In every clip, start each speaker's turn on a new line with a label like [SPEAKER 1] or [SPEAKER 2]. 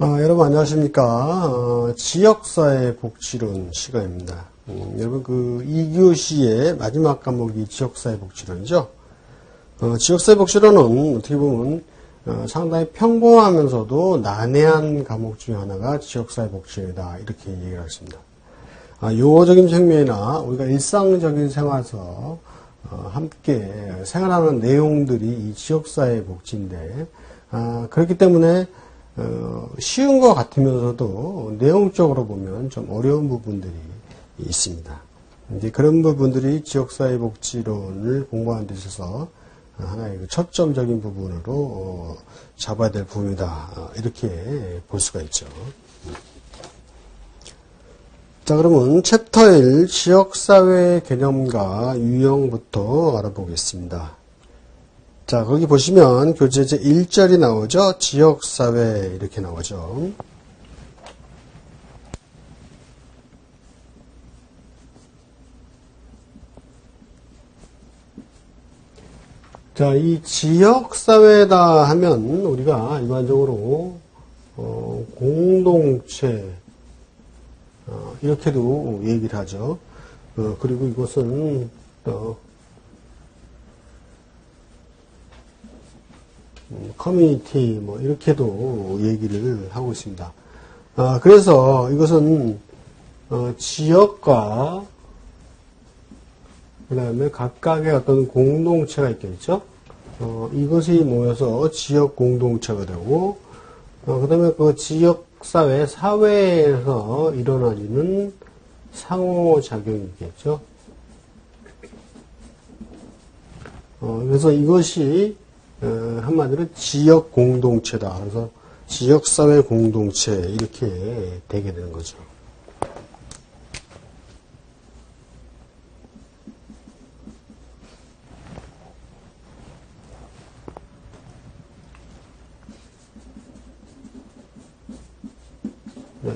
[SPEAKER 1] 여러분 안녕하십니까. 지역사회 복지론 시간입니다. 여러분 2교시의 마지막 과목이 지역사회 복지론이죠. 지역사회 복지론은 어떻게 보면 상당히 평범하면서도 난해한 과목 중에 하나가 지역사회 복지론이다 이렇게 얘기를 했습니다. 용어적인 측면이나 우리가 일상적인 생활에서 함께 생활하는 내용들이 이 지역사회 복지인데 그렇기 때문에 쉬운 것 같으면서도 내용적으로 보면 좀 어려운 부분들이 있습니다. 이제 그런 부분들이 지역사회 복지론을 공부하는 데 있어서 하나의 초점적인 부분으로 잡아야 될 부분이다. 이렇게 볼 수가 있죠. 자, 그러면 챕터 1 지역사회 개념과 유형부터 알아보겠습니다. 자, 거기 보시면 교재제 1절이 나오죠. 지역사회 이렇게 나오죠. 자, 이 지역사회다 하면 우리가 일반적으로 공동체 이렇게도 얘기를 하죠. 그리고 이것은 커뮤니티 이렇게도 얘기를 하고 있습니다. 그래서 이것은 지역과 그 다음에 각각의 어떤 공동체가 있겠죠. 이것이 모여서 지역 공동체가 되고 그 다음에 그 지역사회 사회에서 일어나는 상호작용이 있겠죠. 그래서 이것이 한마디로 지역 공동체다. 그래서 지역사회 공동체 이렇게 되게 되는 거죠.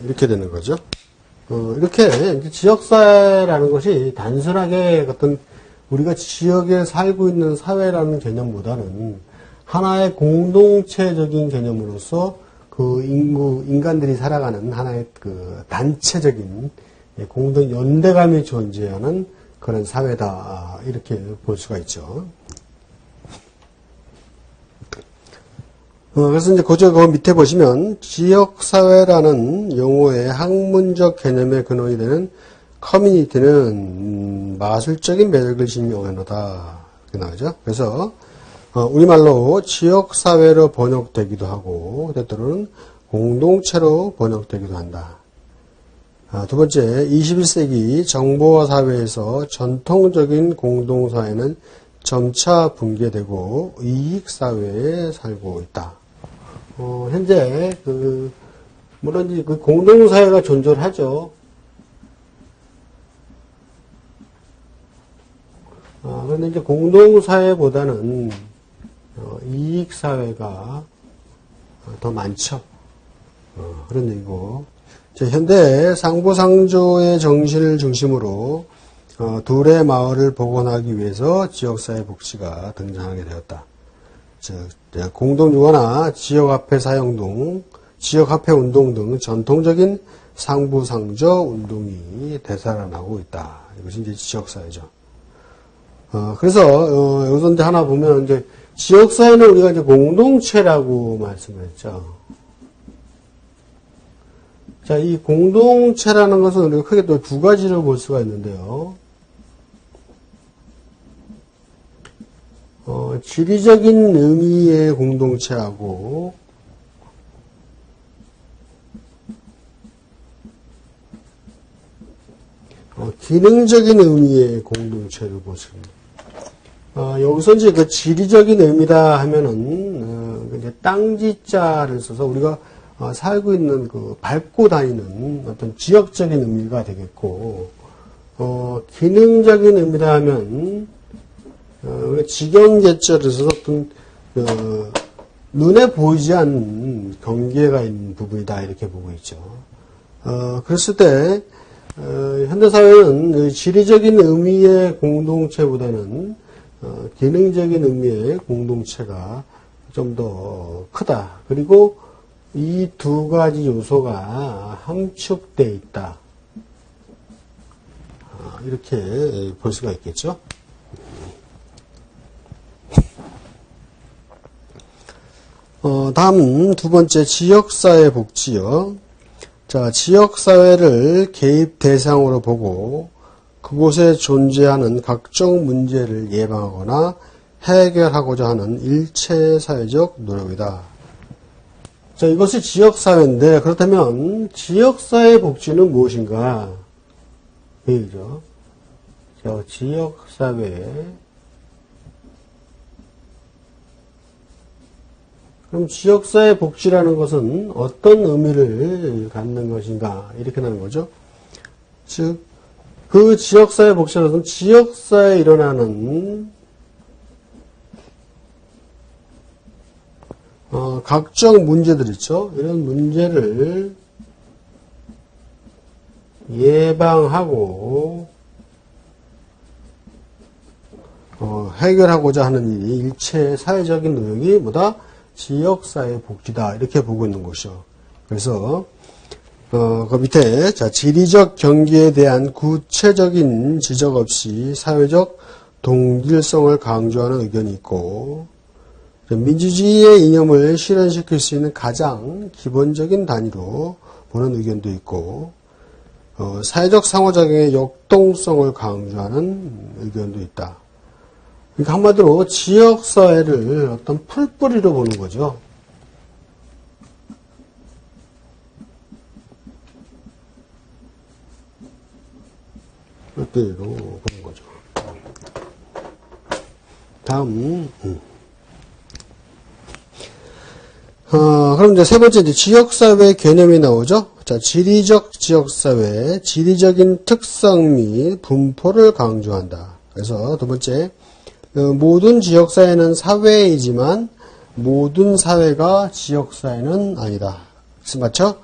[SPEAKER 1] 이렇게 되는 거죠. 이렇게 지역사회라는 것이 단순하게 어떤 우리가 지역에 살고 있는 사회라는 개념보다는 하나의 공동체적인 개념으로서 그 인간들이 살아가는 하나의 그 단체적인 공동 연대감이 존재하는 그런 사회다. 이렇게 볼 수가 있죠. 그래서 이제 그 밑에 보시면 지역사회라는 용어의 학문적 개념의 근원이 되는 커뮤니티는 마술적인 매력을 지닌 언어다. 이렇게 나오죠. 그래서 우리말로 지역사회로 번역되기도 하고 때때로는 공동체로 번역되기도 한다. 두 번째, 21세기 정보화 사회에서 전통적인 공동사회는 점차 붕괴되고 이익사회에 살고 있다. 현재 물론 이제 그 공동사회가 존재하죠. 그런데 이제 공동사회보다는 이익사회가 더 많죠. 그런 얘기고. 현대 상부상조의 정신을 중심으로 둘의 마을을 복원하기 위해서 지역사회 복지가 등장하게 되었다. 공동유화나 지역화폐 사용 등, 지역화폐 운동 등 전통적인 상부상조 운동이 되살아나고 있다. 이것이 이제 지역사회죠. 그래서 여기서 이제 하나 보면 이제 지역사회는 우리가 이제 공동체라고 말씀을 했죠. 자, 이 공동체라는 것은 우리가 크게 또 두 가지로 볼 수가 있는데요. 지리적인 의미의 공동체하고 기능적인 의미의 공동체를 보십니다. 여기서 이제 그 지리적인 의미다 하면은 이제 땅지자를 써서 우리가 살고 있는 그 밟고 다니는 어떤 지역적인 의미가 되겠고, 기능적인 의미다 하면 직영계절을 써서 어떤 눈에 보이지 않는 경계가 있는 부분이다 이렇게 보고 있죠. 그랬을 때 현대사회는 지리적인 의미의 공동체보다는 기능적인 의미의 공동체가 좀 더 크다. 그리고 이 두 가지 요소가 함축되어 있다. 이렇게 볼 수가 있겠죠. 다음 두 번째 지역사회 복지요. 자, 지역사회를 개입 대상으로 보고 그곳에 존재하는 각종 문제를 예방하거나 해결하고자 하는 일체 사회적 노력이다. 자, 이것이 지역사회인데, 그렇다면 지역사회 복지는 무엇인가? 이죠. 자, 지역사회. 그럼 지역사회 복지라는 것은 어떤 의미를 갖는 것인가? 이렇게 나는 거죠. 즉, 그 지역사회 복지라는 것은 지역사회에 일어나는 각종 문제들 있죠. 이런 문제를 예방하고 해결하고자 하는 일이 일체 사회적인 노력이 뭐다? 지역사회 복지다. 이렇게 보고 있는 것이죠. 그래서 그 밑에 자, 지리적 경계에 대한 구체적인 지적 없이 사회적 동질성을 강조하는 의견이 있고, 민주주의의 이념을 실현시킬 수 있는 가장 기본적인 단위로 보는 의견도 있고, 사회적 상호작용의 역동성을 강조하는 의견도 있다. 그러니까 한마디로 지역사회를 어떤 풀뿌리로 보는 거죠. 풀뿌리로 보는 거죠. 다음, 그럼 이제 세 번째, 지역사회 개념이 나오죠? 자, 지리적 지역사회, 지리적인 특성 및 분포를 강조한다. 그래서 두 번째, 모든 지역사회는 사회이지만 모든 사회가 지역사회는 아니다. 맞죠?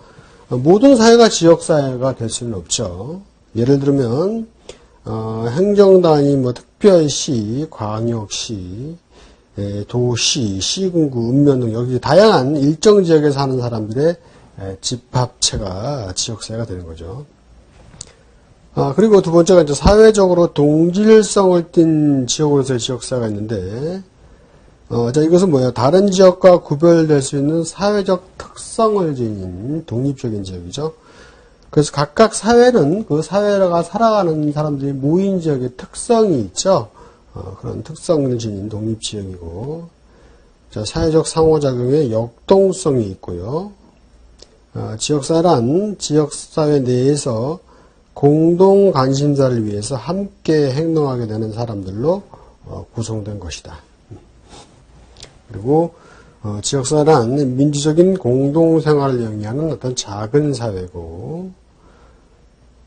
[SPEAKER 1] 모든 사회가 지역사회가 될 수는 없죠. 예를 들면, 행정단위, 특별시, 광역시, 도시, 시군구, 읍면 등 여기 다양한 일정 지역에 사는 사람들의 집합체가 지역사회가 되는 거죠. 그리고 두 번째가 이제 사회적으로 동질성을 띈 지역으로서의 지역사회가 있는데, 자, 이것은 뭐예요? 다른 지역과 구별될 수 있는 사회적 특성을 지닌 독립적인 지역이죠. 그래서 각각 사회는 그 사회가 살아가는 사람들이 모인 지역의 특성이 있죠. 그런 특성을 지닌 독립지역이고, 자, 사회적 상호작용의 역동성이 있고요. 지역사회란 지역사회 내에서 공동 관심사를 위해서 함께 행동하게 되는 사람들로 구성된 것이다. 그리고 지역사회란 민주적인 공동생활을 영위하는 어떤 작은 사회고,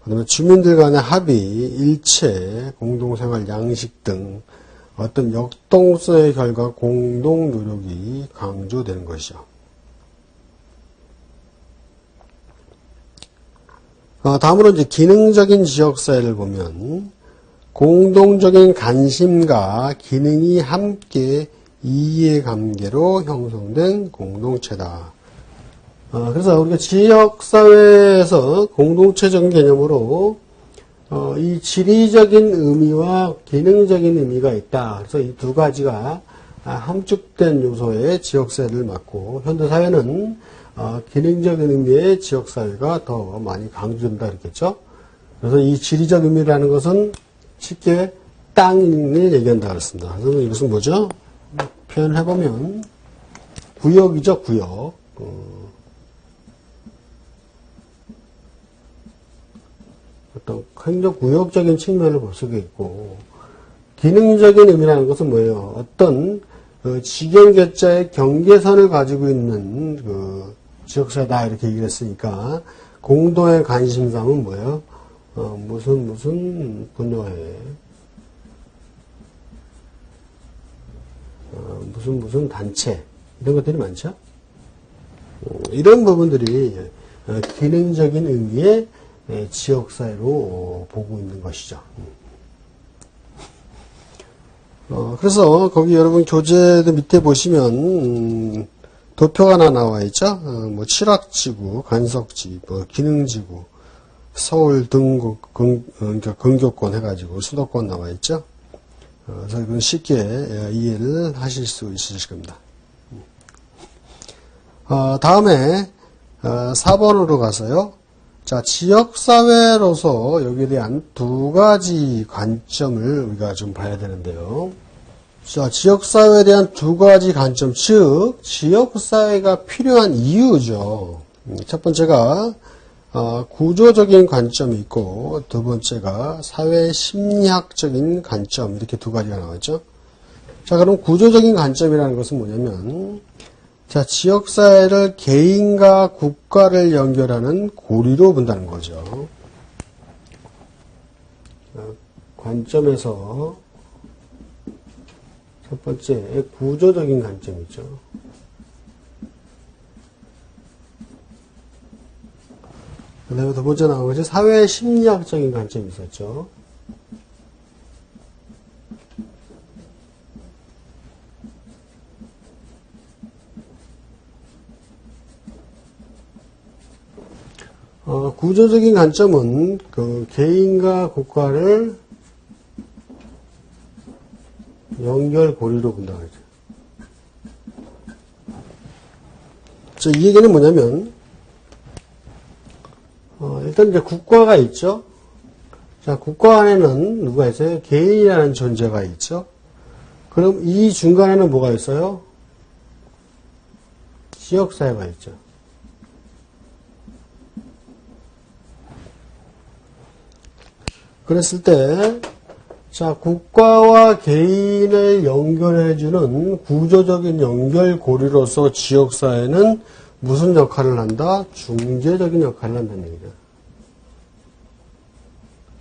[SPEAKER 1] 그 다음에 주민들 간의 합의, 일체, 공동생활 양식 등 어떤 역동성의 결과 공동 노력이 강조되는 것이죠. 다음으로 이제 기능적인 지역사회를 보면 공동적인 관심과 기능이 함께 이해관계로 형성된 공동체다. 그래서 우리가 지역사회에서 공동체적인 개념으로 이 지리적인 의미와 기능적인 의미가 있다. 그래서 이 두 가지가 함축된 요소의 지역사회를 맡고, 현대사회는 기능적인 의미의 지역사회가 더 많이 강조된다 그랬겠죠. 그래서 이 지리적 의미라는 것은 쉽게 땅을 얘기한다 그랬습니다. 그래서 이것은 뭐죠? 표현해보면 구역이죠, 구역. 어떤 행정구역적인 측면을 볼 수가 있고, 기능적인 의미라는 것은 뭐예요? 어떤 지경계자의 경계선을 가지고 있는 그 지역사회다 이렇게 얘기를 했으니까, 공동의 관심사는 뭐예요? 무슨 분야에 무슨 단체 이런 것들이 많죠. 이런 부분들이 기능적인 의미의 지역사회로 보고 있는 것이죠. 그래서 거기 여러분 교재도 밑에 보시면 도표가 하나 나와 있죠. 뭐 칠학지구, 간석지, 뭐 기능지구, 서울 등국, 그러니까 근교권 해가지고 수도권 나와 있죠. 그래서 이건 쉽게 이해를 하실 수 있으실 겁니다. 다음에 4번으로 가서요. 자, 지역사회로서 여기에 대한 두 가지 관점을 우리가 좀 봐야 되는데요. 자, 지역사회에 대한 두 가지 관점, 즉 지역사회가 필요한 이유죠. 첫 번째가 구조적인 관점이 있고, 두 번째가 사회심리학적인 관점, 이렇게 두 가지가 나왔죠. 자, 그럼 구조적인 관점이라는 것은 뭐냐면, 자, 지역사회를 개인과 국가를 연결하는 고리로 본다는 거죠. 관점에서 첫 번째, 구조적인 관점이죠. 그 다음에 두 번째 나온 것이 사회심리학적인 관점이 있었죠. 구조적인 관점은 그 개인과 국가를 연결고리로 본다고 하죠. 자, 이 얘기는 뭐냐면, 일단 이제 국가가 있죠. 자, 국가 안에는 누가 있어요? 개인이라는 존재가 있죠. 그럼 이 중간에는 뭐가 있어요? 지역사회가 있죠. 그랬을 때, 자, 국가와 개인을 연결해주는 구조적인 연결고리로서 지역사회는 무슨 역할을 한다? 중재적인 역할을 한다는 얘기죠.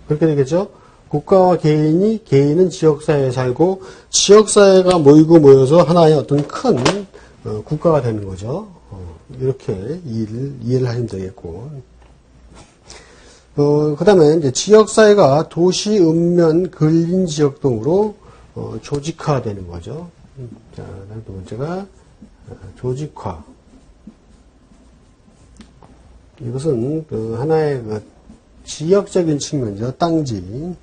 [SPEAKER 1] 그렇게 되겠죠? 국가와 개인은 지역사회에 살고, 지역사회가 모이고 모여서 하나의 어떤 큰 국가가 되는 거죠. 이렇게 이해를 하시면 되겠고. 그 다음에 이제 지역사회가 도시, 읍면, 근린 지역 등으로 조직화되는 거죠. 자, 두 번째가 조직화. 이것은 그 하나의 그 지역적인 측면이죠. 땅지.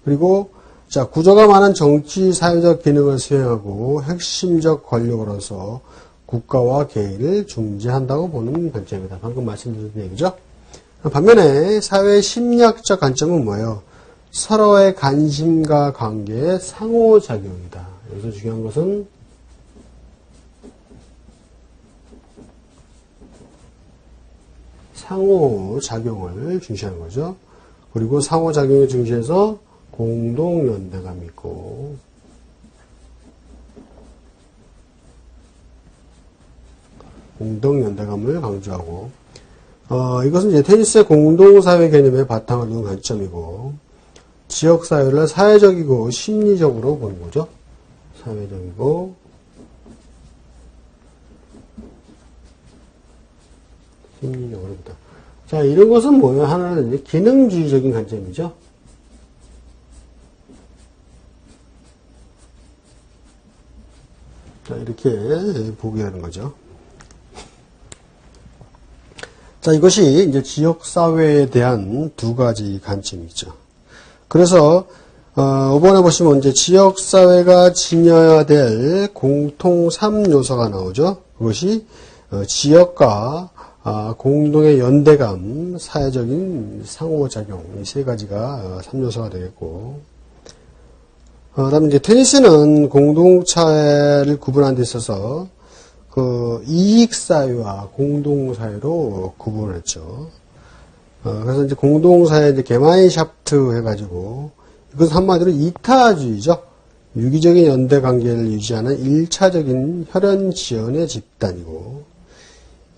[SPEAKER 1] 그리고 자, 구조가 많은 정치, 사회적 기능을 수행하고 핵심적 권력으로서 국가와 개인을 중재한다고 보는 관점입니다. 방금 말씀드린 얘기죠. 반면에 사회 심리학적 관점은 뭐예요? 서로의 관심과 관계의 상호작용이다. 여기서 중요한 것은 상호작용을 중시하는 거죠. 그리고 상호작용을 중시해서 공동연대감이 있고, 공동연대감을 강조하고, 이것은 이제 테니스의 공동사회 개념의 바탕을 둔 관점이고, 지역사회를 사회적이고 심리적으로 보는 거죠. 사회적이고, 심리적으로 보다. 자, 이런 것은 뭐예요? 하나는 이제 기능주의적인 관점이죠. 자, 이렇게 보게 하는 거죠. 자, 이것이 이제 지역사회에 대한 두 가지 관점이죠. 그래서, 5번에 보시면 이제 지역사회가 지녀야 될 공통 3요소가 나오죠. 그것이, 지역과, 공동의 연대감, 사회적인 상호작용, 이 세 가지가 3요소가 되겠고, 다음에 이제 테니스는 공동체를 구분하는 데 있어서, 그, 이익사회와 공동사회로 구분을 했죠. 그래서 이제 공동사회 이제 게마인샤프트 해가지고, 이것은 한마디로 이타주의죠. 유기적인 연대 관계를 유지하는 1차적인 혈연 지연의 집단이고,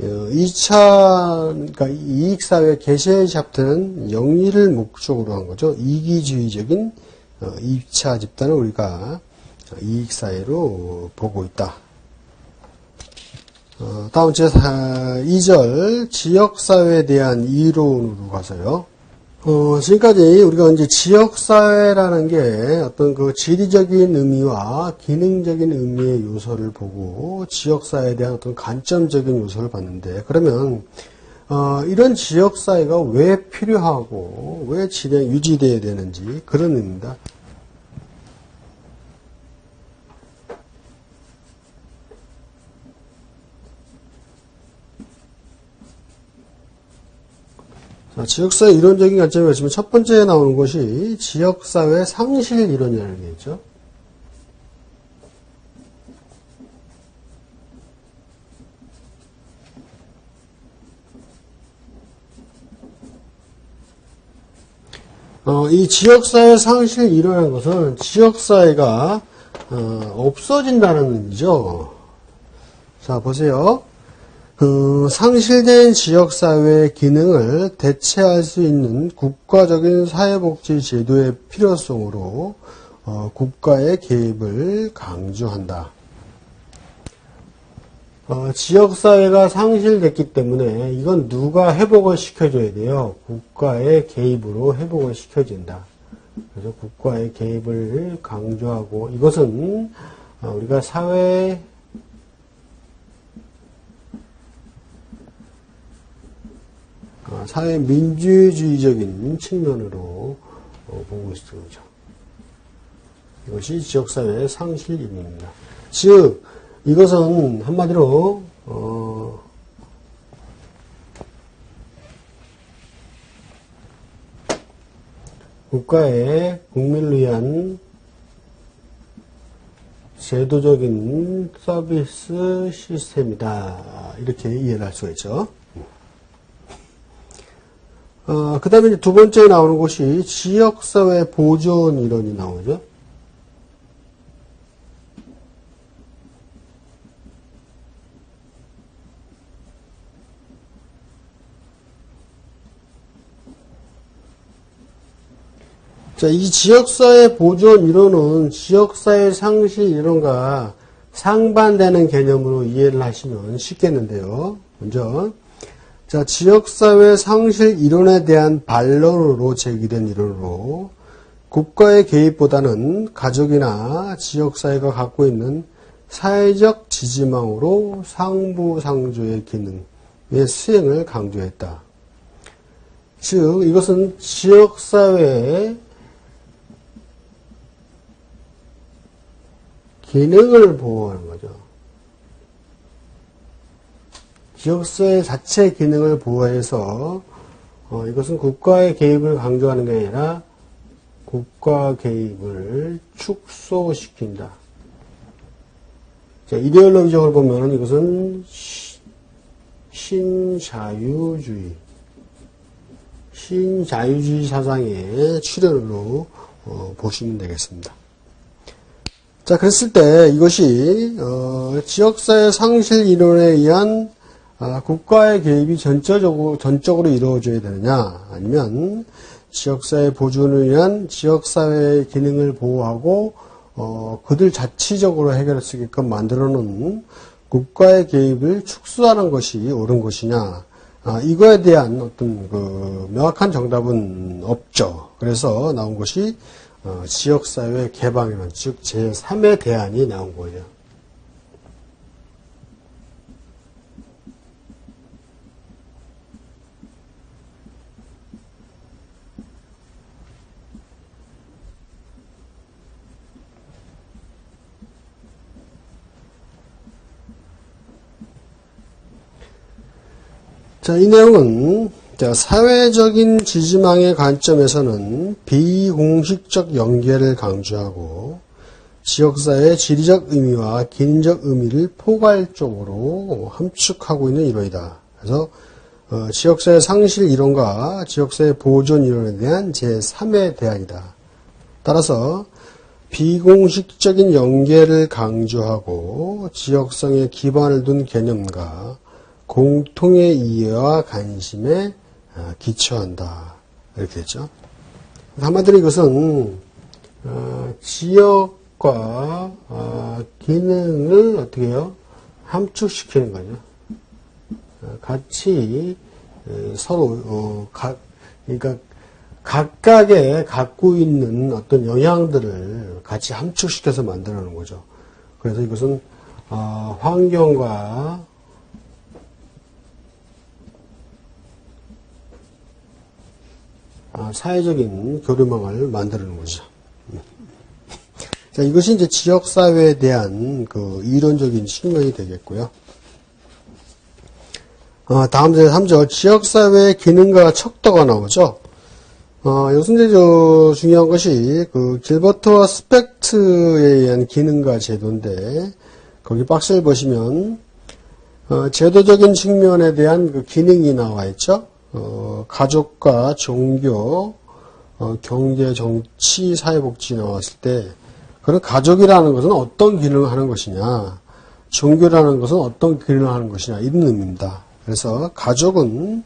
[SPEAKER 1] 2차, 그러니까 이익사회 게마인샤프트는 영리를 목적으로 한 거죠. 이기주의적인 2차 집단을 우리가 이익사회로 보고 있다. 다음 제 2절 지역사회에 대한 이론으로 가서요. 지금까지 우리가 이제 지역사회라는 게 어떤 그 지리적인 의미와 기능적인 의미의 요소를 보고 지역사회에 대한 어떤 관점적인 요소를 봤는데, 그러면, 이런 지역사회가 왜 필요하고 왜 유지되어야 되는지 그런 의미입니다. 자, 지역사회 이론적인 관점에 보시면 첫 번째에 나오는 것이 지역사회 상실 이론이라는 게 있죠. 이 지역사회 상실 이론이라는 것은 지역사회가 없어진다는 의미죠. 자, 보세요. 상실된 지역사회의 기능을 대체할 수 있는 국가적인 사회복지 제도의 필요성으로 국가의 개입을 강조한다. 지역사회가 상실됐기 때문에 이건 누가 회복을 시켜줘야 돼요? 국가의 개입으로 회복을 시켜진다. 그래서 국가의 개입을 강조하고, 이것은 우리가 사회 민주주의적인 측면으로 보고 있습니다. 이것이 지역사회의 상실입니다. 즉, 이것은 한마디로 국가의 국민을 위한 제도적인 서비스 시스템이다. 이렇게 이해를 할 수가 있죠. 그 다음에 두 번째에 나오는 것이 지역사회 보존 이론이 나오죠. 자, 이 지역사회 보존 이론은 지역사회 상실 이론과 상반되는 개념으로 이해를 하시면 쉽겠는데요. 먼저, 자, 지역사회 상실 이론에 대한 반론으로 제기된 이론으로 국가의 개입보다는 가족이나 지역사회가 갖고 있는 사회적 지지망으로 상부상조의 기능의 수행을 강조했다. 즉, 이것은 지역사회의 기능을 보호하는 거죠. 지역사회 자체 기능을 보호해서 이것은 국가의 개입을 강조하는 게 아니라 국가 개입을 축소시킨다. 자, 이데올로기적으로 보면 이것은 신자유주의 사상의 출현으로 보시면 되겠습니다. 자, 그랬을 때 이것이 지역사회 상실 이론에 의한 국가의 개입이 전적으로 이루어져야 되느냐, 아니면 지역사회 보존을 위한 지역사회의 기능을 보호하고 그들 자치적으로 해결할 수 있게끔 만들어 놓은 국가의 개입을 축소하는 것이 옳은 것이냐, 이거에 대한 어떤 그 명확한 정답은 없죠. 그래서 나온 것이 지역사회 개방이론, 즉 제3의 대안이 나온 거예요. 자, 이 내용은 사회적인 지지망의 관점에서는 비공식적 연계를 강조하고 지역사회의 지리적 의미와 기능적 의미를 포괄적으로 함축하고 있는 이론이다. 그래서 지역사회 상실 이론과 지역사회 보존 이론에 대한 제3의 대안이다. 따라서 비공식적인 연계를 강조하고 지역성에 기반을 둔 개념과 공통의 이해와 관심에 기초한다. 이렇게 됐죠. 한마디로 이것은 지역과 기능을 어떻게 해요? 함축시키는 거죠. 같이 서로 그러니까 각각의 갖고 있는 어떤 영향들을 같이 함축시켜서 만들어 놓은 거죠. 그래서 이것은 환경과 사회적인 교류망을 만들어 놓은 거죠. 자, 이것이 이제 지역사회에 대한 그 이론적인 측면이 되겠고요. 다음 제 3절, 지역사회의 기능과 척도가 나오죠. 여기서 이제 중요한 것이 그 길버트와 스펙트에 의한 기능과 제도인데, 거기 박스를 보시면, 제도적인 측면에 대한 그 기능이 나와 있죠. 가족과 종교, 경제, 정치, 사회복지 나왔을 때, 그런 가족이라는 것은 어떤 기능을 하는 것이냐, 종교라는 것은 어떤 기능을 하는 것이냐, 이런 의미입니다. 그래서 가족은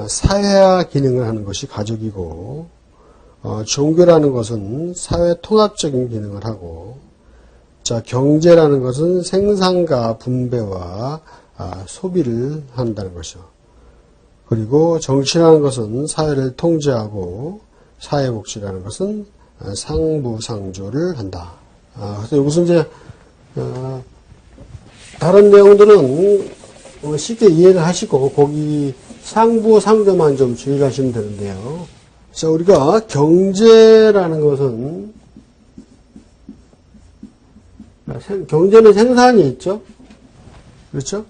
[SPEAKER 1] 사회화 기능을 하는 것이 가족이고, 종교라는 것은 사회 통합적인 기능을 하고, 자, 경제라는 것은 생산과 분배와 소비를 한다는 것이죠. 그리고 정치라는 것은 사회를 통제하고, 사회복지라는 것은 상부상조를 한다. 그래서 여기서 이제 다른 내용들은 쉽게 이해를 하시고 거기 상부상조만 좀 주의하시면 되는데요. 자, 우리가 경제라는 것은 경제는 생산이 있죠. 그렇죠?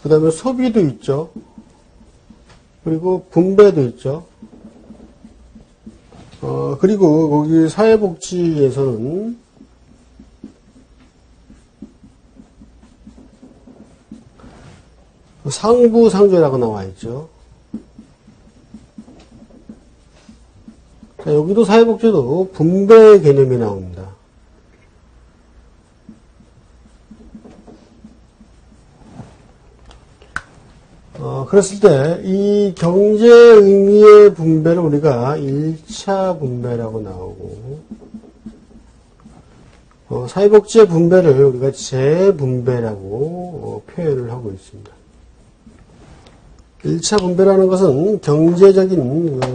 [SPEAKER 1] 그 다음에 소비도 있죠. 그리고 분배도 있죠. 그리고 거기 사회복지에서는 상부상조라고 나와 있죠. 자, 여기도 사회복지도 분배 개념이 나옵니다. 그랬을 때 이 경제 의미의 분배를 우리가 1차 분배라고 나오고, 사회복지의 분배를 우리가 재분배라고 표현을 하고 있습니다. 1차 분배라는 것은 경제적인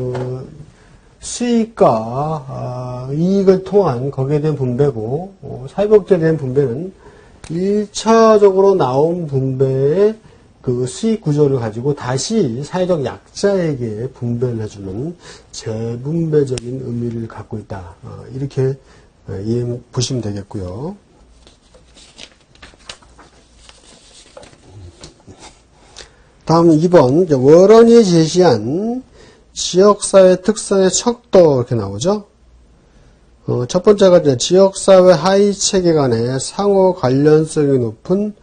[SPEAKER 1] 수익과 이익을 통한 거기에 대한 분배고, 사회복지에 대한 분배는 1차적으로 나온 분배의 그 수익 구조를 가지고 다시 사회적 약자에게 분배를 해주는 재분배적인 의미를 갖고 있다. 이렇게 이해 보시면 되겠고요. 다음 2번, 워런이 제시한 지역사회 특성의 척도 이렇게 나오죠. 첫 번째가 이제 지역사회 하위체계 간의 상호 관련성이 높은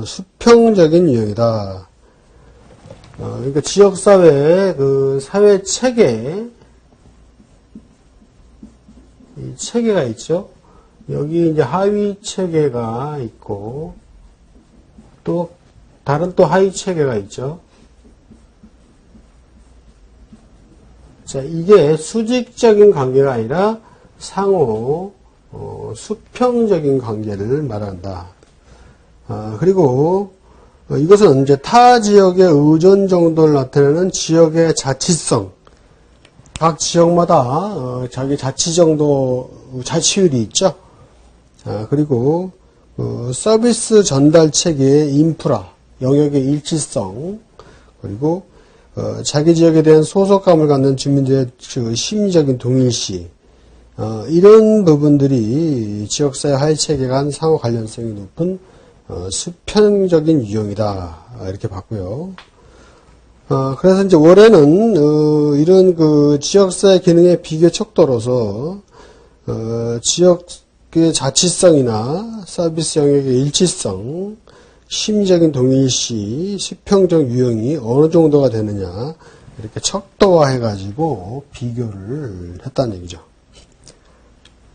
[SPEAKER 1] 수평적인 유형이다. 그러니까 지역사회의 그 사회체계, 이 체계가 있죠. 여기 이제 하위체계가 있고, 또 다른 또 하위체계가 있죠. 자, 이게 수직적인 관계가 아니라 상호 수평적인 관계를 말한다. 그리고 이것은 이제 타 지역의 의존 정도를 나타내는 지역의 자치성. 각 지역마다 자기 자치 정도, 자치율이 있죠. 그리고 서비스 전달 체계의 인프라, 영역의 일치성, 그리고 자기 지역에 대한 소속감을 갖는 주민들의 심리적인 동일시, 이런 부분들이 지역사회 하위체계 간 상호 관련성이 높은 수평적인 유형이다. 이렇게 봤고요. 그래서 이제 월에는 이런 그 지역사회 기능의 비교 척도로서 지역의 자치성이나 서비스 영역의 일치성, 심리적인 동일시, 수평적 유형이 어느 정도가 되느냐 이렇게 척도화해가지고 비교를 했다는 얘기죠.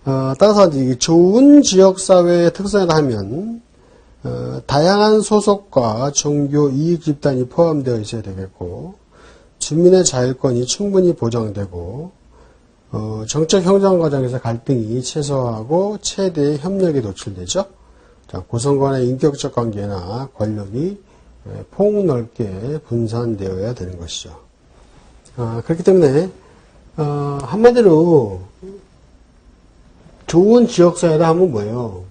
[SPEAKER 1] 따라서 이제 좋은 지역사회의 특성이라 하면 다양한 소속과 종교 이익 집단이 포함되어 있어야 되겠고, 주민의 자율권이 충분히 보장되고, 정책 형성 과정에서 갈등이 최소화하고 최대의 협력이 노출되죠. 자, 구성 간의 인격적 관계나 권력이 폭넓게 분산되어야 되는 것이죠. 그렇기 때문에 한마디로 좋은 지역사회라 하면 뭐예요?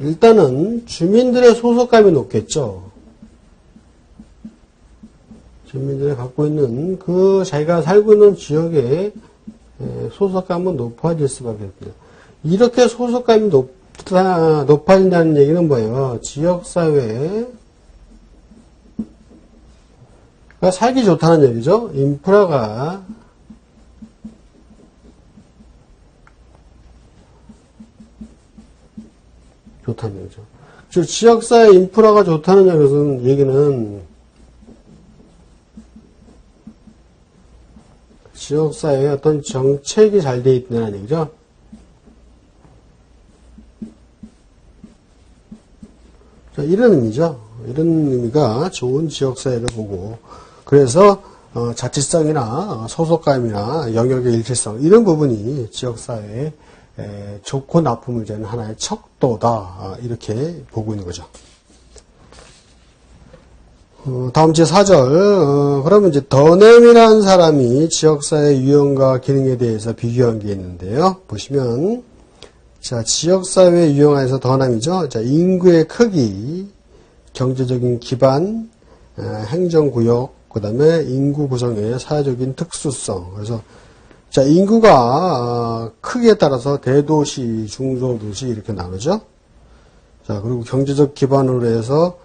[SPEAKER 1] 일단은 주민들의 소속감이 높겠죠. 주민들이 갖고 있는 그 자기가 살고 있는 지역의 소속감은 높아질 수밖에 없어요. 이렇게 소속감이 높아진다는 얘기는 뭐예요? 지역사회가 살기 좋다는 얘기죠. 인프라가 좋다는 얘기죠. 즉 지역사회 인프라가 좋다는 얘기는 지역사회에 어떤 정책이 잘 되어 있다는 얘기죠. 자, 이런 의미죠. 이런 의미가 좋은 지역사회를 보고, 그래서 자치성이나 소속감이나 영역의 일체성 이런 부분이 지역사회에 좋고 나쁨 문제는 하나의 척도다, 이렇게 보고 있는 거죠. 다음 제4절, 그러면 이제 더넴이라는 사람이 지역사회 유형과 기능에 대해서 비교한 게 있는데요. 보시면, 자, 지역사회 유형에서 더넴이죠. 자, 인구의 크기, 경제적인 기반, 행정구역, 그 다음에 인구 구성의 사회적인 특수성. 그래서, 자, 인구가 크기에 따라서 대도시, 중소도시 이렇게 나누죠. 자, 그리고 경제적 기반으로 해서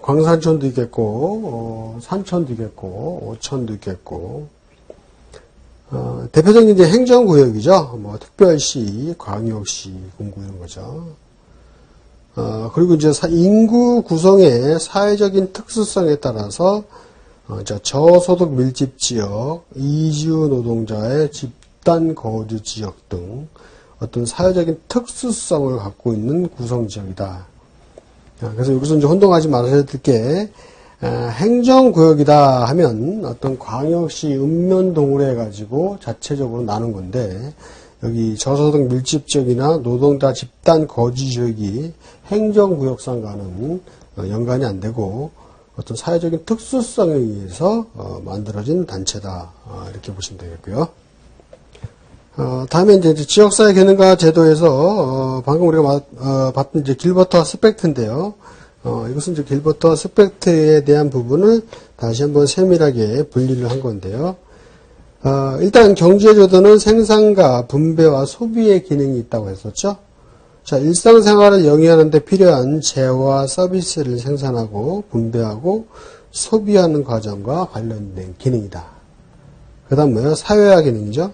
[SPEAKER 1] 광산촌도 있겠고, 산촌도 있겠고, 오천도 있겠고, 대표적인 이제 행정구역이죠. 뭐, 특별시, 광역시, 군구 이런 거죠. 그리고 이제 인구 구성의 사회적인 특수성에 따라서, 저소득 밀집 지역, 이주 노동자의 집단 거주 지역 등 어떤 사회적인 특수성을 갖고 있는 구성 지역이다. 그래서 여기서 이제 혼동하지 말아야 될 게, 행정구역이다 하면 어떤 광역시 읍면동으로 해가지고 자체적으로 나눈 건데, 여기 저소득 밀집지역이나 노동자 집단 거주지역이 행정구역상과는 연관이 안 되고, 어떤 사회적인 특수성에 의해서 만들어진 단체다. 이렇게 보시면 되겠고요. 다음에 이제 지역사회 기능과 제도에서 방금 우리가 봤던 이제 길버트와 스펙트인데요. 이것은 이제 길버트와 스펙트에 대한 부분을 다시 한번 세밀하게 분리를 한 건데요. 일단 경제제도는 생산과 분배와 소비의 기능이 있다고 했었죠. 자, 일상생활을 영위하는 데 필요한 재와 서비스를 생산하고 분배하고 소비하는 과정과 관련된 기능이다. 그 다음 뭐예요? 사회화 기능이죠.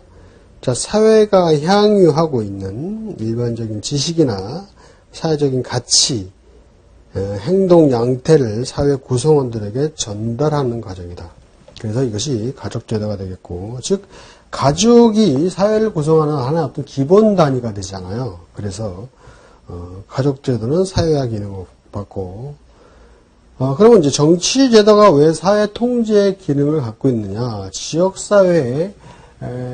[SPEAKER 1] 자, 사회가 향유하고 있는 일반적인 지식이나 사회적인 가치, 행동 양태를 사회 구성원들에게 전달하는 과정이다. 그래서 이것이 가족제도가 되겠고, 즉 가족이 사회를 구성하는 하나의 어떤 기본 단위가 되잖아요. 그래서 가족제도는 사회화 기능을 받고, 그러면 이제 정치제도가 왜 사회 통제의 기능을 갖고 있느냐? 지역사회에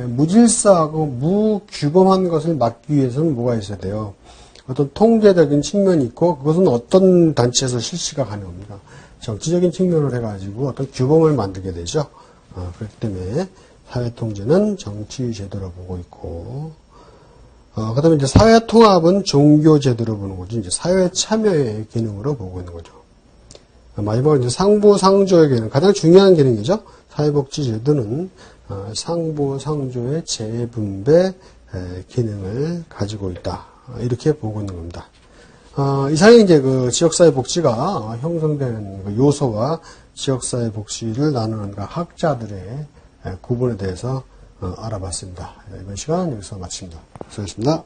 [SPEAKER 1] 무질서하고 무규범한 것을 막기 위해서는 뭐가 있어야 돼요? 어떤 통제적인 측면이 있고, 그것은 어떤 단체에서 실시가 가능합니다. 정치적인 측면을 해가지고 어떤 규범을 만들게 되죠. 그렇기 때문에 사회통제는 정치제도로 보고 있고, 그 다음에 이제 사회통합은 종교제도로 보는 거죠. 이제 사회 참여의 기능으로 보고 있는 거죠. 마지막으로 이제 상부상조의 기능, 가장 중요한 기능이죠. 사회복지제도는 상부상조의 재분배 기능을 가지고 있다. 이렇게 보고 있는 겁니다. 이상이 이제 그 지역사회 복지가 형성되는 그 요소와 지역사회 복지를 나누는 그 학자들의 구분에 대해서 알아봤습니다. 이번 시간 여기서 마칩니다. 수고하셨습니다.